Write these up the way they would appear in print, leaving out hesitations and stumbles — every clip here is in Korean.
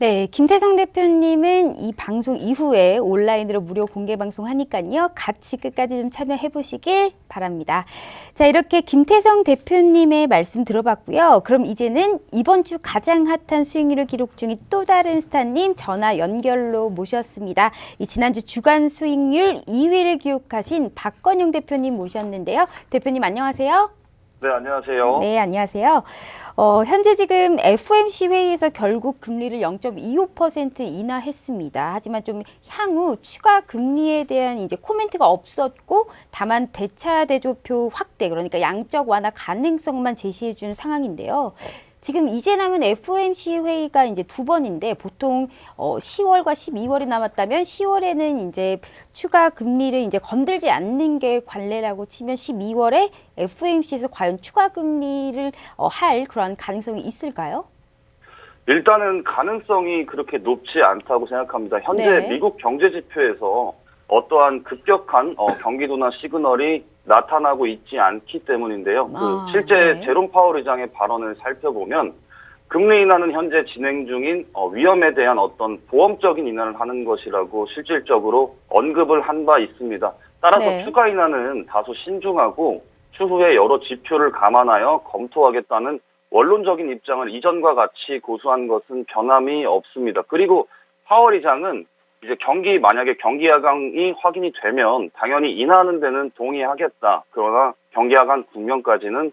네, 김태성 대표님은 이 방송 이후에 온라인으로 무료 공개 방송하니까요. 같이 끝까지 좀 참여해 보시길 바랍니다. 자, 이렇게 김태성 대표님의 말씀 들어봤고요. 그럼 이제는 이번 주 가장 핫한 수익률을 기록 중인 또 다른 스타님 전화 연결로 모셨습니다. 이 지난주 주간 수익률 2위를 기록하신 박건용 대표님 모셨는데요. 대표님 안녕하세요. 네, 안녕하세요. 네, 안녕하세요. 현재 지금 FOMC 회의에서 결국 금리를 0.25% 인하했습니다. 하지만 좀 향후 추가 금리에 대한 이제 코멘트가 없었고, 다만 대차 대조표 확대, 그러니까 양적 완화 가능성만 제시해 준 상황인데요. 지금 이제 남은 FOMC 회의가 이제 두 번인데 보통 10월과 12월이 남았다면 10월에는 이제 추가 금리를 이제 건들지 않는 게 관례라고 치면 12월에 FOMC에서 과연 추가 금리를 할 그런 가능성이 있을까요? 일단은 가능성이 그렇게 높지 않다고 생각합니다. 현재 네. 미국 경제 지표에서 어떠한 급격한 경기도나 시그널이 나타나고 있지 않기 때문인데요. 실제 네. 제롬 파월 의장의 발언을 살펴보면 금리 인하는 현재 진행 중인 위험에 대한 어떤 보험적인 인하를 하는 것이라고 실질적으로 언급을 한 바 있습니다. 따라서 네. 추가 인하는 다소 신중하고 추후에 여러 지표를 감안하여 검토하겠다는 원론적인 입장을 이전과 같이 고수한 것은 변함이 없습니다. 그리고 파월 의장은 이제 만약에 경기 하강이 확인이 되면 당연히 인하하는 데는 동의하겠다. 그러나 경기 하강 국면까지는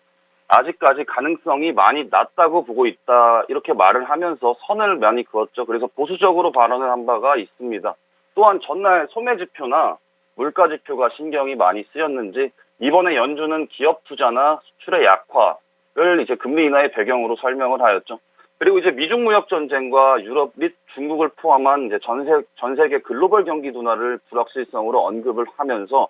아직까지 가능성이 많이 낮다고 보고 있다. 이렇게 말을 하면서 선을 많이 그었죠. 그래서 보수적으로 발언을 한 바가 있습니다. 또한 전날 소매 지표나 물가 지표가 신경이 많이 쓰였는지 이번에 연준은 기업 투자나 수출의 약화를 이제 금리 인하의 배경으로 설명을 하였죠. 그리고 이제 미중 무역 전쟁과 유럽 및 중국을 포함한 이제 전 세계 글로벌 경기 둔화를 불확실성으로 언급을 하면서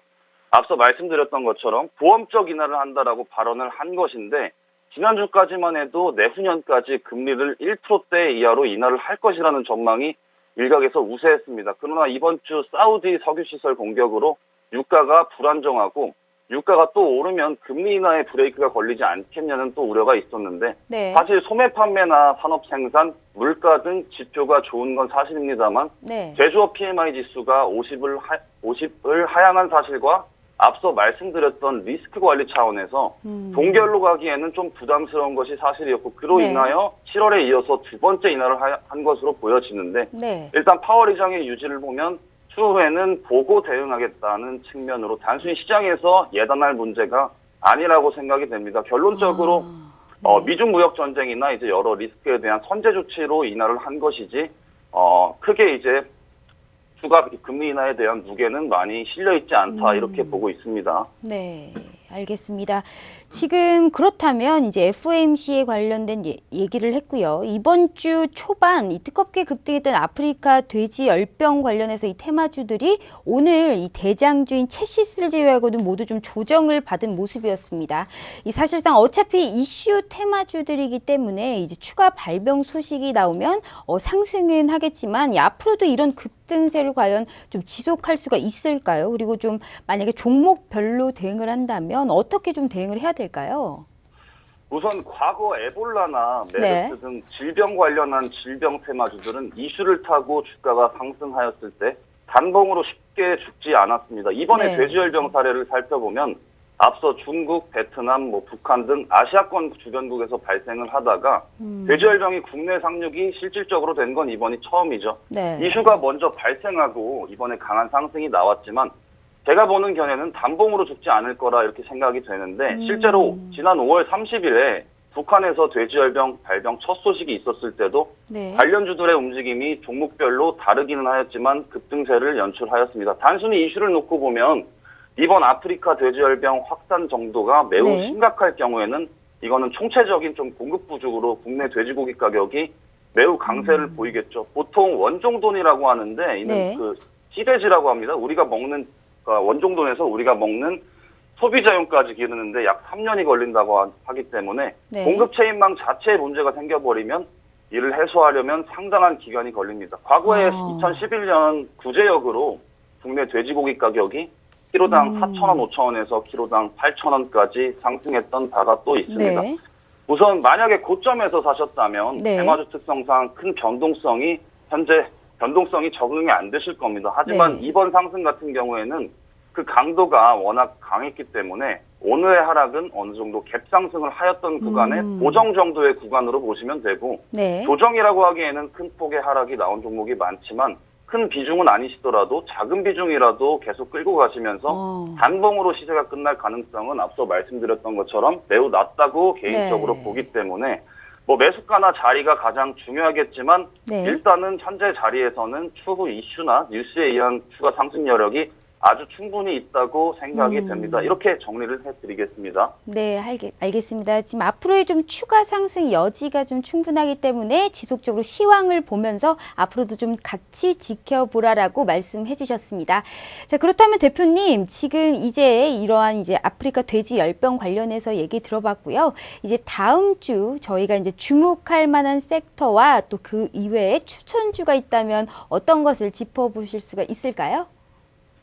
앞서 말씀드렸던 것처럼 보험적 인하를 한다라고 발언을 한 것인데 지난주까지만 해도 내후년까지 금리를 1%대 이하로 인하를 할 것이라는 전망이 일각에서 우세했습니다. 그러나 이번 주 사우디 석유시설 공격으로 유가가 불안정하고 유가가 또 오르면 금리 인하에 브레이크가 걸리지 않겠냐는 또 우려가 있었는데 네. 사실 소매 판매나 산업 생산, 물가 등 지표가 좋은 건 사실입니다만 네. 제조업 PMI 지수가 50을 하향한 사실과 앞서 말씀드렸던 리스크 관리 차원에서 동결로 가기에는 좀 부담스러운 것이 사실이었고 그로 네. 인하여 7월에 이어서 두 번째 인하를 한 것으로 보여지는데 네. 일단 파월 의장의 유지를 보면 추후에는 보고 대응하겠다는 측면으로 단순히 시장에서 예단할 문제가 아니라고 생각이 됩니다. 결론적으로 네. 미중 무역 전쟁이나 이제 여러 리스크에 대한 선제 조치로 인하를 한 것이지 크게 이제 추가 금리 인하에 대한 무게는 많이 실려 있지 않다 이렇게 보고 있습니다. 네. 알겠습니다. 지금 그렇다면 이제 FOMC에 관련된 얘기를 했고요. 이번 주 초반 이 뜨겁게 급등했던 아프리카 돼지 열병 관련해서 이 테마주들이 오늘 이 대장주인 채시스를 제외하고는 모두 좀 조정을 받은 모습이었습니다. 이 사실상 어차피 이슈 테마주들이기 때문에 이제 추가 발병 소식이 나오면 상승은 하겠지만 이 앞으로도 이런 급등세를 과연 좀 지속할 수가 있을까요? 그리고 좀 만약에 종목별로 대응을 한다면 어떻게 좀 대응을 해야 될까요? 우선 과거 에볼라나 메르스 네. 등 질병 관련한 질병 테마주들은 이슈를 타고 주가가 상승하였을 때 단봉으로 쉽게 죽지 않았습니다. 이번에 네. 돼지열병 사례를 살펴보면 앞서 중국, 베트남, 북한 등 아시아권 주변국에서 발생을 하다가 돼지열병이 국내 상륙이 실질적으로 된 건 이번이 처음이죠. 네. 이슈가 먼저 발생하고 이번에 강한 상승이 나왔지만 제가 보는 견해는 단봉으로 죽지 않을 거라 이렇게 생각이 되는데 실제로 지난 5월 30일에 북한에서 돼지열병 발병 첫 소식이 있었을 때도 네. 관련주들의 움직임이 종목별로 다르기는 하였지만 급등세를 연출하였습니다. 단순히 이슈를 놓고 보면 이번 아프리카 돼지열병 확산 정도가 매우 네. 심각할 경우에는 이거는 총체적인 좀 공급 부족으로 국내 돼지고기 가격이 매우 강세를 보이겠죠. 보통 원종돈이라고 하는데 이는 네. 그 시돼지라고 합니다. 우리가 먹는 원종돈에서 우리가 먹는 소비자용까지 기르는데 약 3년이 걸린다고 하기 때문에 네. 공급 체인망 자체에 문제가 생겨버리면 이를 해소하려면 상당한 기간이 걸립니다. 과거에 2011년 구제역으로 국내 돼지고기 가격이 키로당 4,000원, 5,000원에서 키로당 8,000원까지 상승했던 바가 또 있습니다. 네. 우선 만약에 고점에서 사셨다면 네. 대마주 특성상 큰 변동성이 현재 변동성이 적응이 안 되실 겁니다. 하지만 네. 이번 상승 같은 경우에는 그 강도가 워낙 강했기 때문에 오늘의 하락은 어느 정도 갭상승을 하였던 구간의 보정 정도의 구간으로 보시면 되고 네. 조정이라고 하기에는 큰 폭의 하락이 나온 종목이 많지만 큰 비중은 아니시더라도 작은 비중이라도 계속 끌고 가시면서 단봉으로 시세가 끝날 가능성은 앞서 말씀드렸던 것처럼 매우 낮다고 개인적으로 네. 보기 때문에 뭐 매수가나 자리가 가장 중요하겠지만 네. 일단은 현재 자리에서는 추후 이슈나 뉴스에 의한 추가 상승 여력이 아주 충분히 있다고 생각이 됩니다. 이렇게 정리를 해드리겠습니다. 네, 알겠습니다. 지금 앞으로의 좀 추가 상승 여지가 좀 충분하기 때문에 지속적으로 시황을 보면서 앞으로도 좀 같이 지켜보라라고 말씀해 주셨습니다. 자, 그렇다면 대표님, 지금 이제 이러한 이제 아프리카 돼지 열병 관련해서 얘기 들어봤고요. 이제 다음 주 저희가 이제 주목할 만한 섹터와 또 그 이외에 추천주가 있다면 어떤 것을 짚어보실 수가 있을까요?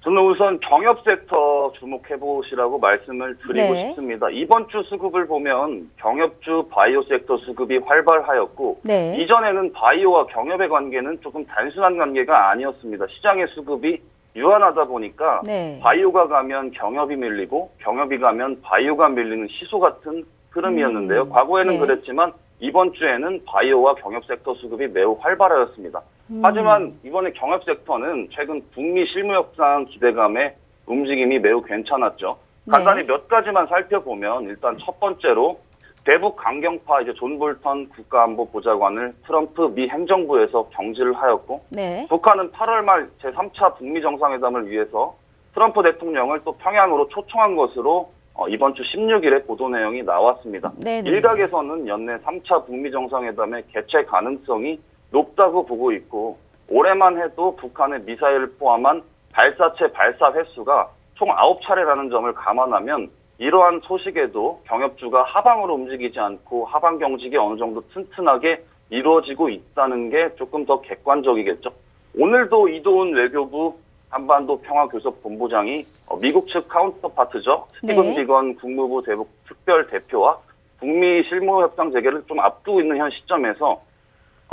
저는 우선 경협 섹터 주목해 보시라고 말씀을 드리고 네. 싶습니다. 이번 주 수급을 보면 경협주 바이오 섹터 수급이 활발하였고 네. 이전에는 바이오와 경협의 관계는 조금 단순한 관계가 아니었습니다. 시장의 수급이 유한하다 보니까 네. 바이오가 가면 경협이 밀리고 경협이 가면 바이오가 밀리는 시소 같은 흐름이었는데요. 과거에는 네. 그랬지만 이번 주에는 바이오와 경협 섹터 수급이 매우 활발하였습니다. 하지만 이번에 경협 섹터는 최근 북미 실무 협상 기대감에 움직임이 매우 괜찮았죠. 간단히 네. 몇 가지만 살펴보면 일단 첫 번째로 대북 강경파 이제 존 볼턴 국가안보보좌관을 트럼프 미 행정부에서 경질을 하였고 네. 북한은 8월 말 제3차 북미 정상회담을 위해서 트럼프 대통령을 또 평양으로 초청한 것으로 이번 주 16일에 보도 내용이 나왔습니다. 네네. 일각에서는 연내 3차 북미 정상회담의 개최 가능성이 높다고 보고 있고 올해만 해도 북한의 미사일을 포함한 발사체 발사 횟수가 총 9차례라는 점을 감안하면 이러한 소식에도 경협주가 하방으로 움직이지 않고 하방 경직이 어느 정도 튼튼하게 이루어지고 있다는 게 조금 더 객관적이겠죠. 오늘도 이도훈 외교부 한반도 평화교섭본부장이 미국 측 카운터파트죠. 스티븐 네. 비건 국무부 대북 특별 대표와 북미 실무 협상 재개를 좀 앞두고 있는 현 시점에서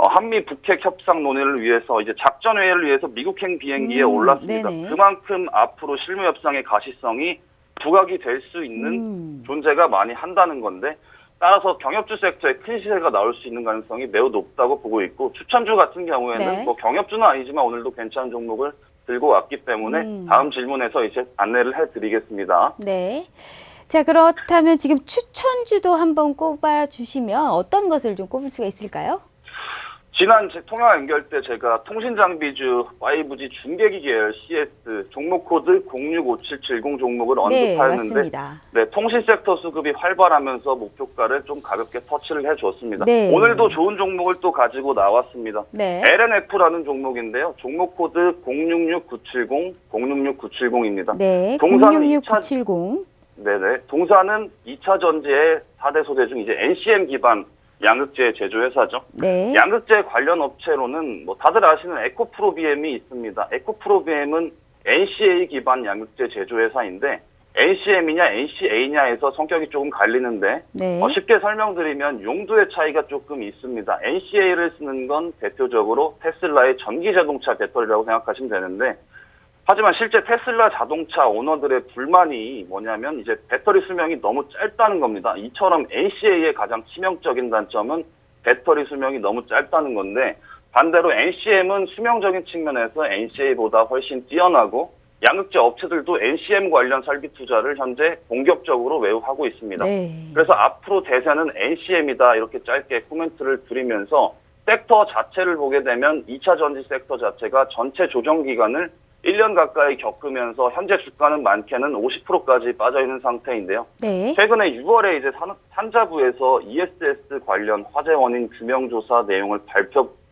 한미 북핵 협상 논의를 위해서 이제 작전 회의를 위해서 미국행 비행기에 올랐습니다. 네네. 그만큼 앞으로 실무 협상의 가시성이 부각이 될 수 있는 존재가 많이 한다는 건데 따라서 경협주 섹터에 큰 시세가 나올 수 있는 가능성이 매우 높다고 보고 있고 추천주 같은 경우에는 네. 뭐 경협주는 아니지만 오늘도 괜찮은 종목을 들고 왔기 때문에 다음 질문에서 이제 안내를 해드리겠습니다. 네. 자, 그렇다면 지금 추천주도 한번 꼽아 주시면 어떤 것을 좀 꼽을 수가 있을까요? 지난 통화 연결 때 제가 통신장비주 5G 중계기 계열 CS 종목 코드 065770 종목을 네, 언급하였는데 맞습니다. 네, 통신 섹터 수급이 활발하면서 목표가를 좀 가볍게 터치를 해줬습니다. 네. 오늘도 좋은 종목을 또 가지고 나왔습니다. 네. LNF라는 종목인데요. 종목 코드 066970, 066970입니다. 네. 동사는 066970. 네네. 동사는 2차 전지의 4대 소재 중 이제 NCM 기반 양극재 제조회사죠. 네. 양극재 관련 업체로는 뭐 다들 아시는 에코프로비엠이 있습니다. 에코프로비엠은 NCA 기반 양극재 제조회사인데 NCM이냐 NCA냐에서 성격이 조금 갈리는데 네. 쉽게 설명드리면 용도의 차이가 조금 있습니다. NCA를 쓰는 건 대표적으로 테슬라의 전기 자동차 배터리라고 생각하시면 되는데 하지만 실제 테슬라 자동차 오너들의 불만이 뭐냐면 이제 배터리 수명이 너무 짧다는 겁니다. 이처럼 NCA의 가장 치명적인 단점은 배터리 수명이 너무 짧다는 건데 반대로 NCM은 수명적인 측면에서 NCA보다 훨씬 뛰어나고 양극재 업체들도 NCM 관련 설비 투자를 현재 본격적으로 매우 하고 있습니다. 네. 그래서 앞으로 대세는 NCM이다 이렇게 짧게 코멘트를 드리면서 섹터 자체를 보게 되면 2차 전지 섹터 자체가 전체 조정 기간을 1년 가까이 겪으면서 현재 주가는 많게는 50%까지 빠져있는 상태인데요. 네. 최근에 6월에 이제 산자부에서 ESS 관련 화재 원인 규명조사 내용을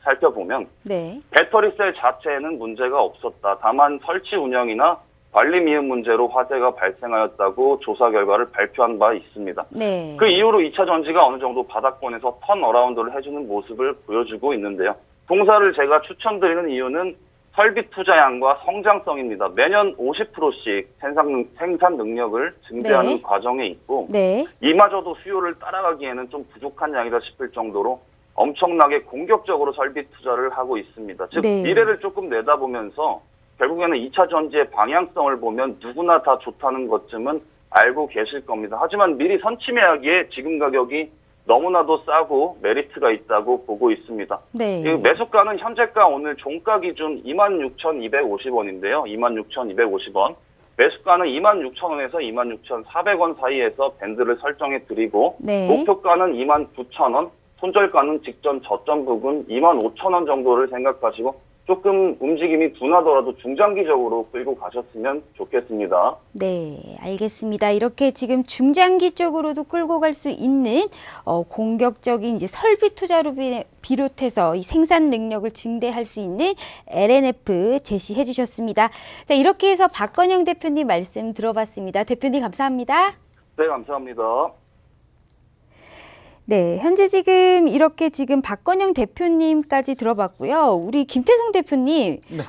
살펴보면 네. 배터리셀 자체에는 문제가 없었다. 다만 설치 운영이나 관리 미흡 문제로 화재가 발생하였다고 조사 결과를 발표한 바 있습니다. 네. 그 이후로 2차 전지가 어느 정도 바닥권에서 턴어라운드를 해주는 모습을 보여주고 있는데요. 동사를 제가 추천드리는 이유는 설비 투자량과 성장성입니다. 매년 50%씩 생산 능력을 증대하는 네. 과정에 있고 네. 이마저도 수요를 따라가기에는 좀 부족한 양이다 싶을 정도로 엄청나게 공격적으로 설비 투자를 하고 있습니다. 즉 네. 미래를 조금 내다보면서 결국에는 2차 전지의 방향성을 보면 누구나 다 좋다는 것쯤은 알고 계실 겁니다. 하지만 미리 선침해하기에 지금 가격이 너무나도 싸고 메리트가 있다고 보고 있습니다. 네. 매수가는 현재가 오늘 종가 기준 26,250원인데요. 26,250원. 매수가는 26,000원에서 26,400원 사이에서 밴드를 설정해 드리고 네. 목표가는 29,000원, 손절가는 직전 저점 부근 25,000원 정도를 생각하시고 조금 움직임이 둔하더라도 중장기적으로 끌고 가셨으면 좋겠습니다. 네, 알겠습니다. 이렇게 지금 중장기 쪽으로도 끌고 갈 수 있는 공격적인 이제 설비 투자로 비롯해서 이 생산 능력을 증대할 수 있는 LNF 제시해 주셨습니다. 자, 이렇게 해서 박건영 대표님 말씀 들어봤습니다. 대표님 감사합니다. 네, 감사합니다. 네, 현재 지금 이렇게 지금 박건영 대표님까지 들어봤고요. 우리 김태성 대표님, 네.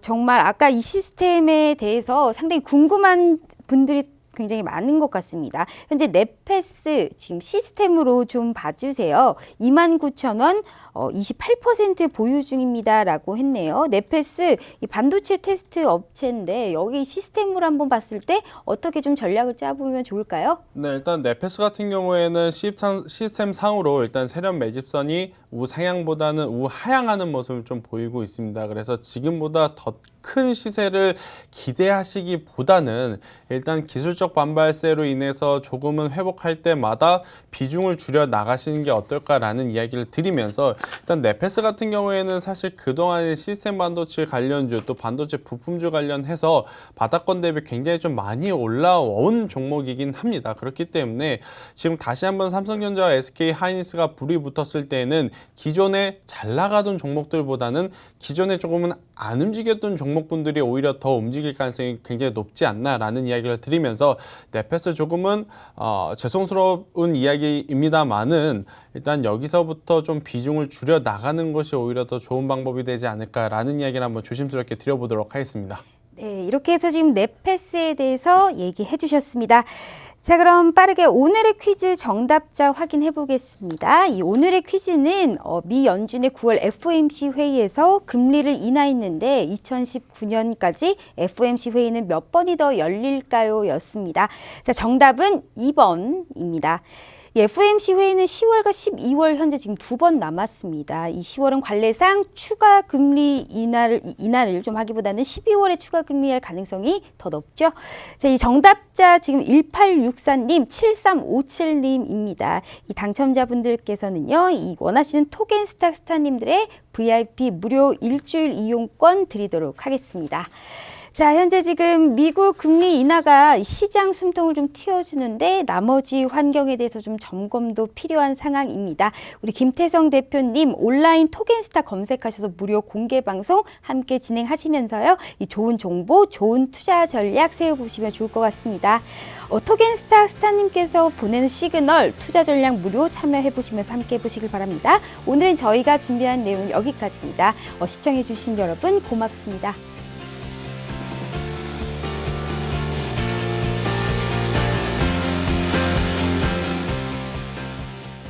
정말 아까 이 시스템에 대해서 상당히 궁금한 분들이 굉장히 많은 것 같습니다. 현재 넷패스 지금 시스템으로 좀 봐주세요. 29,000원 28% 보유 중입니다라고 했네요. 넷패스 이 반도체 테스트 업체인데 여기 시스템으로 한번 봤을 때 어떻게 좀 전략을 짜보면 좋을까요? 네, 일단 넷패스 같은 경우에는 시스템 상으로 일단 세련 매집선이 우상향보다는 우하향하는 모습을 좀 보이고 있습니다. 그래서 지금보다 더 큰 시세를 기대하시기보다는 일단 기술적 반발세로 인해서 조금은 회복할 때마다 비중을 줄여 나가시는 게 어떨까라는 이야기를 드리면서 일단 넷패스 같은 경우에는 사실 그동안의 시스템 반도체 관련주 또 반도체 부품주 관련해서 바닥권 대비 굉장히 좀 많이 올라온 종목이긴 합니다. 그렇기 때문에 지금 다시 한번 삼성전자와 SK 하이닉스가 불이 붙었을 때는 기존에 잘 나가던 종목들보다는 기존에 조금은 안 움직였던 종목군들이 오히려 더 움직일 가능성이 굉장히 높지 않나라는 이야기를 드리면서 넷패스 조금은 죄송스러운 이야기입니다만은 일단 여기서부터 좀 비중을 줄여 나가는 것이 오히려 더 좋은 방법이 되지 않을까라는 이야기를 한번 조심스럽게 드려보도록 하겠습니다. 네, 이렇게 해서 지금 넷패스에 대해서 얘기해 주셨습니다. 자, 그럼 빠르게 오늘의 퀴즈 정답자 확인해 보겠습니다. 이 오늘의 퀴즈는 미 연준의 9월 FOMC 회의에서 금리를 인하했는데 2019년까지 FOMC 회의는 몇 번이 더 열릴까요? 였습니다. 자, 정답은 2번입니다. 이 FOMC 회의는 10월과 12월 현재 지금 2번 남았습니다. 이 10월은 관례상 추가 금리 인하를 좀 하기보다는 12월에 추가 금리할 가능성이 더 높죠. 자, 이 정답자 지금 1864님, 7357님입니다. 이 당첨자분들께서는요, 이 원하시는 토겐스타 스타님들의 VIP 무료 일주일 이용권 드리도록 하겠습니다. 자, 현재 지금 미국 금리 인하가 시장 숨통을 좀 틔워주는데 나머지 환경에 대해서 좀 점검도 필요한 상황입니다. 우리 김태성 대표님 온라인 토겐스타 검색하셔서 무료 공개 방송 함께 진행하시면서요. 이 좋은 정보, 좋은 투자 전략 세워보시면 좋을 것 같습니다. 토겐스타 스타님께서 보내는 시그널 투자 전략 무료 참여해보시면서 함께 해보시길 바랍니다. 오늘은 저희가 준비한 내용은 여기까지입니다. 시청해주신 여러분 고맙습니다.